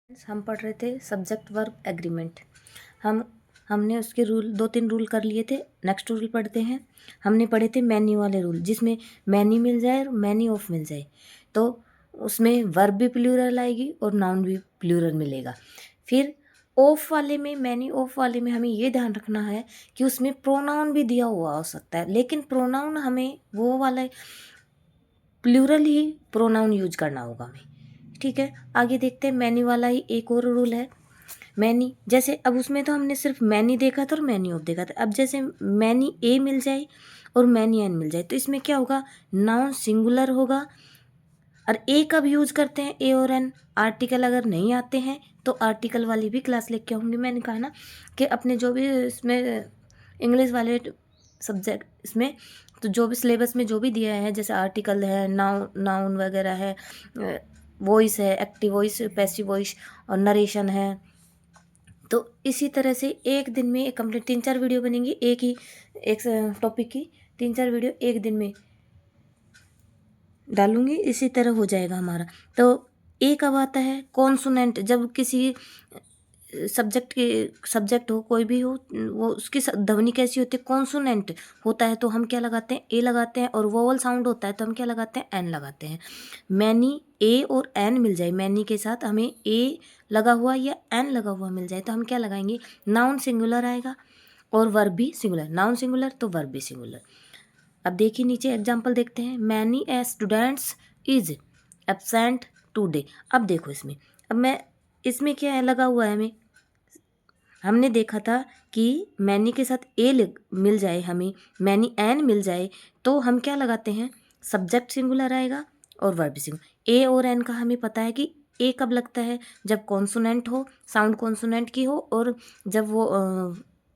हम पढ़ रहे थे सब्जेक्ट वर्ब एग्रीमेंट। हमने उसके रूल 2-3 रूल कर लिए थे। नेक्स्ट रूल पढ़ते हैं। हमने पढ़े थे मैनी वाले रूल, जिसमें मैनी मिल जाए और मैनी ऑफ मिल जाए तो उसमें वर्ब भी प्लूरल आएगी और नाउन भी प्लूरल मिलेगा। फिर ऑफ वाले में, मैनी ऑफ वाले में हमें ये ध्यान रखना है कि उसमें प्रोनाउन भी दिया हुआ हो सकता है, लेकिन प्रोनाउन हमें वो वाला प्लूरल ही प्रोनाउन यूज करना होगा हमें। ठीक है, आगे देखते हैं। मैनी वाला ही एक और रूल है। मैनी जैसे अब उसमें तो हमने सिर्फ मैनी देखा था और मैनी ऑफ देखा था। अब जैसे मैनी ए मिल जाए और मैनी एन मिल जाए तो इसमें क्या होगा, नाउन सिंगुलर होगा। और ए कब यूज करते हैं, ए और एन? आर्टिकल अगर नहीं आते हैं तो आर्टिकल वाली भी क्लास लेके आऊँगी। मैंने कहा ना कि अपने जो भी इसमें इंग्लिश वाले सब्जेक्ट इसमें तो जो भी सिलेबस में जो भी दिया है, जैसे आर्टिकल है, नाउन वगैरह है, वॉइस है, एक्टिव वॉइस, पैसिव वॉइस और नरेशन है, तो इसी तरह से एक दिन में कंप्लीट 3-4 वीडियो बनेंगी एक टॉपिक की। 3-4 वीडियो एक दिन में डालूंगी, इसी तरह हो जाएगा हमारा। तो ए कब आता है? कॉन्सोनेंट, जब किसी सब्जेक्ट हो, कोई भी हो, वो उसकी ध्वनि कैसी होती है? कॉन्सोनेंट होता है तो हम क्या लगाते हैं? ए लगाते हैं। और वोवल साउंड होता है तो हम क्या लगाते हैं? एन लगाते हैं। मैनी ए और एन मिल जाए, मैनी के साथ हमें ए लगा हुआ या एन लगा हुआ मिल जाए तो हम क्या लगाएंगे? नाउन सिंगुलर आएगा और वर्ब भी सिंगुलर। नाउन सिंगुलर तो वर्ब भी सिंगुलर। अब देखिए नीचे एग्जाम्पल देखते हैं। Many a students is absent today. अब देखो इसमें क्या है लगा हुआ है हमें? हमने देखा था कि मैनी के साथ मिल जाए, हमें मैनी एन मिल जाए तो हम क्या लगाते हैं? सब्जेक्ट सिंगुलर आएगा और वर्ब सिंगुलर। ए और एन का हमें पता है कि ए कब लगता है? जब कॉन्सोनेंट हो, साउंड कॉन्सोनेंट की हो, और जब वो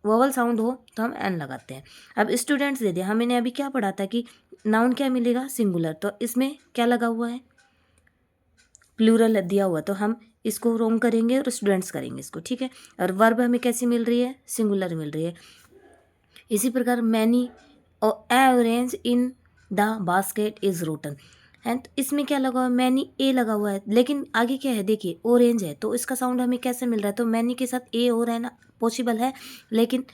वोवल साउंड हो तो हम एन लगाते हैं। अब स्टूडेंट्स दे दिया, हमने अभी क्या पढ़ा था कि नाउन क्या मिलेगा? सिंगुलर। तो इसमें क्या लगा हुआ है? प्लूरल दिया हुआ, तो हम इसको रोंग करेंगे और स्टूडेंट्स करेंगे इसको। ठीक है, और वर्ब हमें कैसी मिल रही है? सिंगुलर मिल रही है। इसी प्रकार मैनी और orange in the basket is rotten and इसमें क्या लगा हुआ है? मैनी ए लगा हुआ है, लेकिन आगे क्या है देखिए, ऑरेंज है तो इसका साउंड हमें कैसे मिल रहा है? तो मैनी के साथ ए और एन पॉसिबल है, लेकिन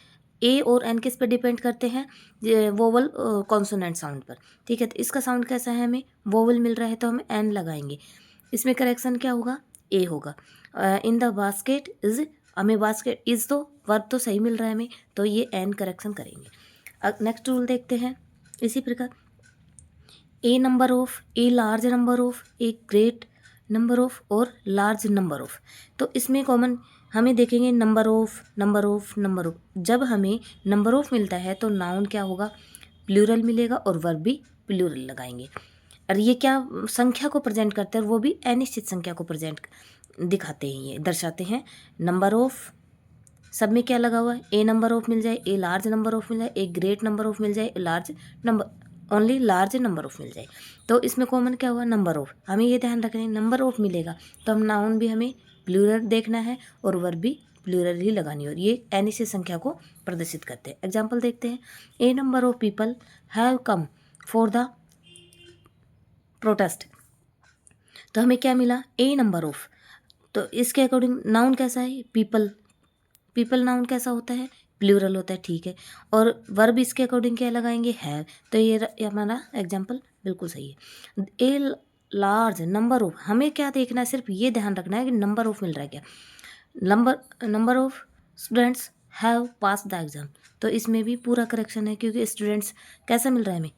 ए और एन किस पर डिपेंड करते हैं? वोवल कॉन्सोनेंट साउंड पर। ठीक है, तो इसका साउंड कैसा है? हमें वोवल मिल रहा है तो हम एन लगाएंगे। इसमें करेक्शन क्या होगा? ए होगा। इन द बास्केट इज, हमें बास्केट इज तो वर्ब तो सही मिल रहा है हमें, तो ये एन करेक्शन करेंगे। नेक्स्ट रूल देखते हैं। इसी प्रकार a number of, a large number of, a great number of और लार्ज नंबर ऑफ। तो इसमें कॉमन हमें देखेंगे number of, number of, number of. जब हमें नंबर ऑफ मिलता है तो नाउन क्या होगा? प्लूरल मिलेगा और वर्ब भी प्लूरल लगाएंगे। और ये क्या संख्या को प्रेजेंट करते हैं? वो भी अनिश्चित संख्या को प्रेजेंट दिखाते हैं, ये दर्शाते हैं। नंबर ऑफ सब में क्या लगा हुआ है? ए नंबर ऑफ मिल जाए, ए लार्ज नंबर ऑफ मिल जाए, ए ग्रेट नंबर ऑफ मिल जाए, large number, only large number of मिल जाए। तो इसमें कॉमन क्या हुआ? Number of. हमें ये ध्यान रखना है, नंबर ऑफ मिलेगा तो हम नाउन भी हमें प्लूरल देखना है और वर्ब भी प्लूरल ही लगानी है, और ये अनिश्चित संख्या को प्रदर्शित करते हैं। एग्जाम्पल देखते हैं। A number of people have come for the protest. तो हमें क्या मिला? A number of. तो इसके अकॉर्डिंग नाउन कैसा है? पीपल। पीपल नाउन कैसा होता है? प्लूरल होता है। ठीक है, और वर्ब इसके अकॉर्डिंग क्या लगाएंगे? हैव। तो ये हमारा एग्जाम्पल बिल्कुल सही है। ए लार्ज नंबर ऑफ, हमें क्या देखना है? सिर्फ ये ध्यान रखना है कि नंबर ऑफ मिल रहा है क्या। Number of students have pass the exam, तो इसमें भी पूरा करेक्शन है क्योंकि स्टूडेंट्स कैसा मिल रहा है हमें?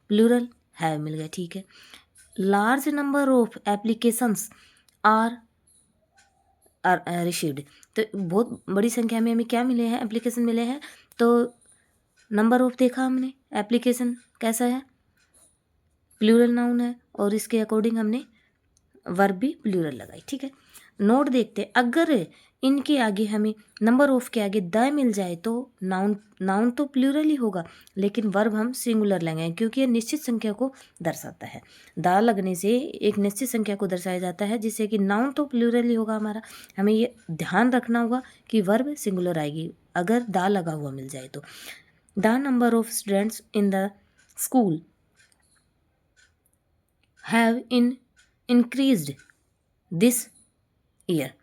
प्लूरल, हैव मिल गया। ठीक है, large number of applications are received, तो बहुत बड़ी संख्या में हमें क्या मिले हैं? एप्लीकेशन मिले हैं। तो नंबर ऑफ देखा हमने, एप्लीकेशन कैसा है? प्लूरल नाउन है और इसके अकॉर्डिंग हमने वर्ब भी प्लूरल लगाई। ठीक है, नोट देखते हैं। अगर इनके आगे हमें नंबर ऑफ के आगे द मिल जाए तो नाउन तो प्लूरल ही होगा, लेकिन वर्ब हम सिंगुलर लगाएंगे क्योंकि ये निश्चित संख्या को दर्शाता है। द लगने से एक निश्चित संख्या को दर्शाया जाता है, जिससे कि नाउन तो प्लूरल ही होगा हमारा। हमें ये ध्यान रखना होगा कि वर्ब सिंगुलर आएगी अगर द लगा हुआ मिल जाए तो। The number of students in the school have increased this year.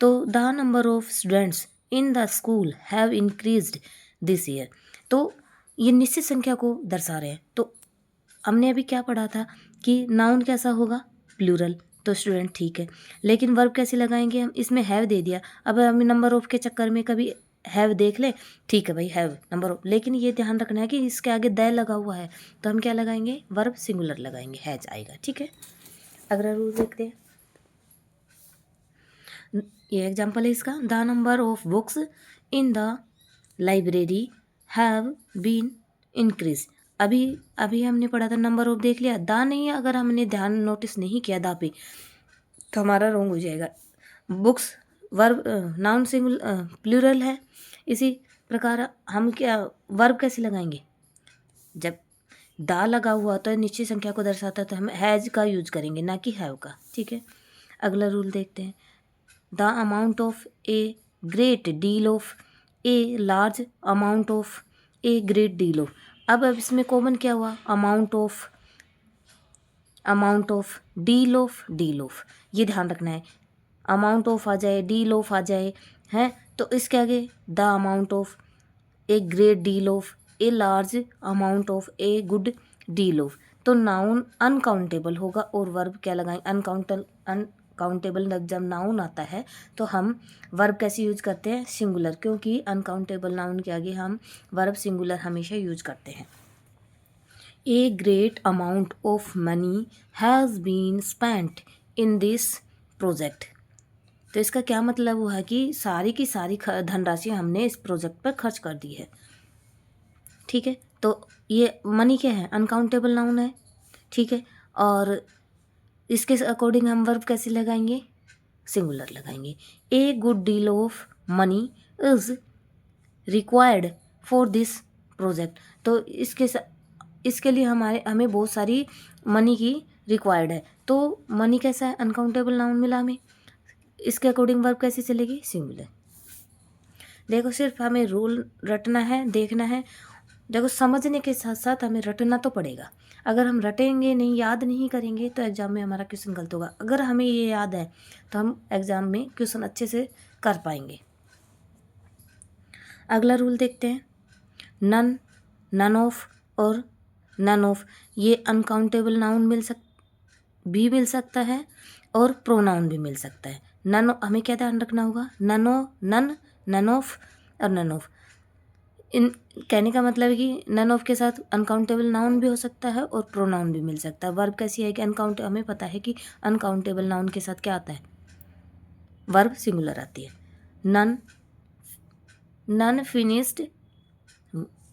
तो the number of students in the school have increased this year. तो ये निश्चित संख्या को दर्शा रहे हैं। तो हमने अभी क्या पढ़ा था कि नाउन कैसा होगा, प्लूरल, तो स्टूडेंट ठीक है। लेकिन वर्ब कैसे लगाएंगे हम, इसमें हैव दे दिया, अब हम नंबर ऑफ के चक्कर में कभी हैव देख ले, ठीक है भाई हैव नंबर ऑफ, लेकिन ये ध्यान रखना है कि इसके आगे द लगा हुआ है, तो हम क्या लगाएंगे, वर्ब सिंगुलर लगाएंगे, हैज आएगा, ठीक है। अगला रूल देखते हैं, ये एग्जाम्पल है इसका, the number of books in the library have been increase. अभी अभी हमने पढ़ा था नंबर ऑफ, देख लिया, दा नहीं है, अगर हमने ध्यान नोटिस नहीं किया दा पे तो हमारा रॉन्ग हो जाएगा। बुक्स वर्ब नाउन सिंगुल प्लूरल है, इसी प्रकार हम क्या वर्ब कैसे लगाएंगे, जब दा लगा हुआ तो निश्चित संख्या को दर्शाता है, तो हम हैज का यूज करेंगे ना कि हैव का, ठीक है। अगला रूल देखते हैं, the amount of a great deal of a large amount of a great deal of. अब इसमें कॉमन क्या हुआ, अमाउंट ऑफ डील ऑफ, ये ध्यान रखना है, अमाउंट ऑफ आ जाए, डील ऑफ आ जाए, हैं, तो इसके आगे the amount of a great deal of a large amount of a good deal of, तो नाउन अनकाउंटेबल होगा और वर्ब क्या लगाएंगे, अनकाउंटेबल जब नाउन आता है तो हम वर्ब कैसे यूज करते हैं, सिंगुलर, क्योंकि अनकाउंटेबल नाउन के आगे हम वर्ब सिंगुलर हमेशा यूज करते हैं। A great amount of money has been spent in this project. तो इसका क्या मतलब हुआ कि सारी की सारी धनराशि हमने इस प्रोजेक्ट पर खर्च कर दी है, ठीक है। तो ये मनी क्या है, अनकाउंटेबल नाउन है, ठीक है। और इसके अकॉर्डिंग हम वर्ब कैसे लगाएंगे, सिंगुलर लगाएंगे। A good deal of money is required for this project. तो इसके लिए हमें बहुत सारी मनी की रिक्वायर्ड है, तो मनी कैसा है, अनकाउंटेबल नाउन मिला हमें, इसके अकॉर्डिंग वर्ब कैसे चलेगी, सिंगुलर। देखो सिर्फ हमें रूल रटना है, देखना है, देखो समझने के साथ साथ हमें रटना तो पड़ेगा। अगर हम रटेंगे नहीं, याद नहीं करेंगे, तो एग्ज़ाम में हमारा क्वेश्चन गलत होगा। अगर हमें ये याद है तो हम एग्ज़ाम में क्वेश्चन अच्छे से कर पाएंगे। अगला रूल देखते हैं, नन, नन ऑफ और नन ऑफ, ये अनकाउंटेबल नाउन भी मिल सकता है और प्रोनाउन भी मिल सकता है। नन, हमें क्या ध्यान रखना होगा, नन, नन ऑफ और नन ऑफ, इन कहने का मतलब है कि नन ऑफ के साथ अनकाउंटेबल नाउन भी हो सकता है और प्रोनाउन भी मिल सकता है। वर्ब कैसी है कि हमें पता है कि अनकाउंटेबल नाउन के साथ क्या आता है, वर्ब सिंगुलर आती है। None finished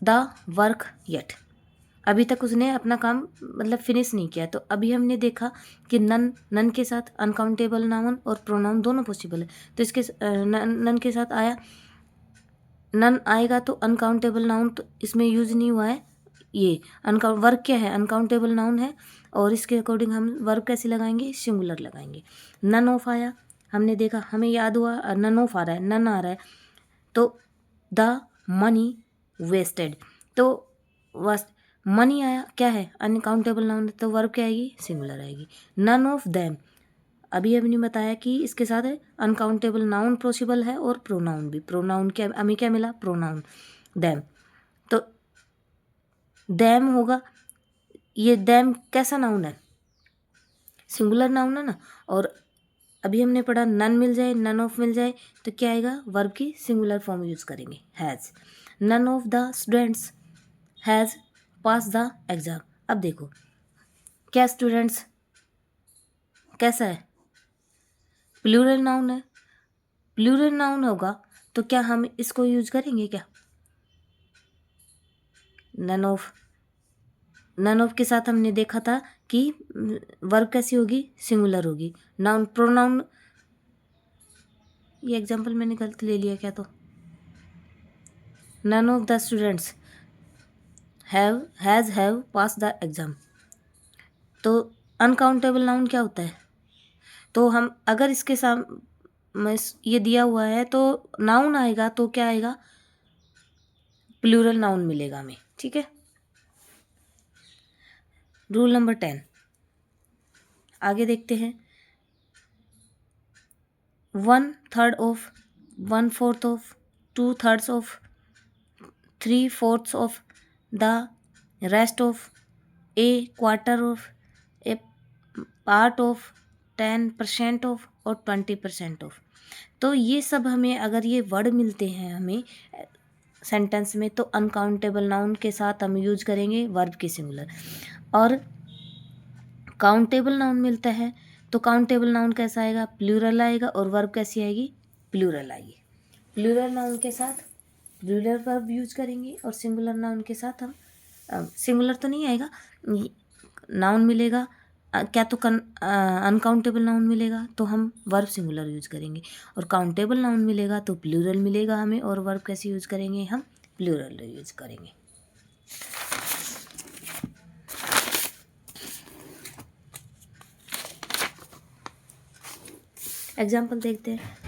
the work yet, अभी तक उसने अपना काम मतलब फिनिश नहीं किया। तो अभी हमने देखा कि नन के साथ अनकाउंटेबल नाउन और प्रोनाउन दोनों पॉसिबल है, तो इसके नन के साथ आया, नन आएगा तो अनकाउंटेबल नाउन तो इसमें यूज नहीं हुआ है। ये वर्क क्या है, अनकाउंटेबल नाउन है, और इसके अकॉर्डिंग हम वर्ब कैसे लगाएंगे, सिंगुलर लगाएंगे। नन ऑफ आया, हमने देखा, हमें याद हुआ नन ऑफ आ रहा है, नन आ रहा है, तो द मनी वेस्टेड, तो मनी आया, क्या है, अनकाउंटेबल नाउन, तो वर्ब क्या आएगी, सिंगुलर आएगी। नन ऑफ देम, अभी हमने बताया कि इसके साथ अनकाउंटेबल नाउन पॉसिबल है और प्रोनाउन भी। प्रोनाउन क्या हमें क्या मिला, प्रोनाउन देम, तो देम होगा, ये देम कैसा नाउन है, सिंगुलर नाउन है ना। और अभी हमने पढ़ा नन मिल जाए, नन ऑफ मिल जाए, तो क्या आएगा, वर्ब की सिंगुलर फॉर्म यूज करेंगे, has. None of the students has pass the exam. अब देखो क्या स्टूडेंट्स कैसा है, प्लूरल नाउन है, प्लूरल नाउन होगा तो क्या हम इसको यूज करेंगे क्या, नन ऑफ के साथ हमने देखा था कि वर्ब कैसी होगी, सिंगुलर होगी। नाउन प्रोनाउन, ये एग्जांपल मैंने गलत ले लिया क्या, तो none of the students have pass the exam, तो अनकाउंटेबल नाउन क्या होता है, तो हम अगर इसके सामने ये दिया हुआ है तो नाउन आएगा तो क्या आएगा, प्लूरल नाउन मिलेगा हमें, ठीक है। रूल नंबर 10 आगे देखते हैं, 1/3 of, 1/4 of, 2/3 of, 3/4 of, the rest of, A quarter of, A part of, 10% of और 20% ऑफ। तो ये सब हमें अगर ये वर्ड मिलते हैं हमें सेंटेंस में, तो अनकाउंटेबल नाउन के साथ हम यूज करेंगे वर्ब के सिंगुलर। और काउंटेबल नाउन मिलता है तो काउंटेबल नाउन कैसा आएगा, प्लूरल आएगा, और वर्ब कैसी आएगी, प्लूरल आएगी। प्लूरल नाउन के साथ प्लूरल वर्ब यूज करेंगे और सिंगुलर नाउन के साथ हम सिंगुलर तो नहीं आएगा, नाउन मिलेगा क्या तो अनकाउंटेबल नाउन मिलेगा तो हम वर्ब सिंगुलर यूज करेंगे, और काउंटेबल नाउन मिलेगा तो प्लूरल मिलेगा हमें, और वर्ब कैसे यूज करेंगे, हम प्लूरल यूज करेंगे। एग्जाम्पल देखते हैं।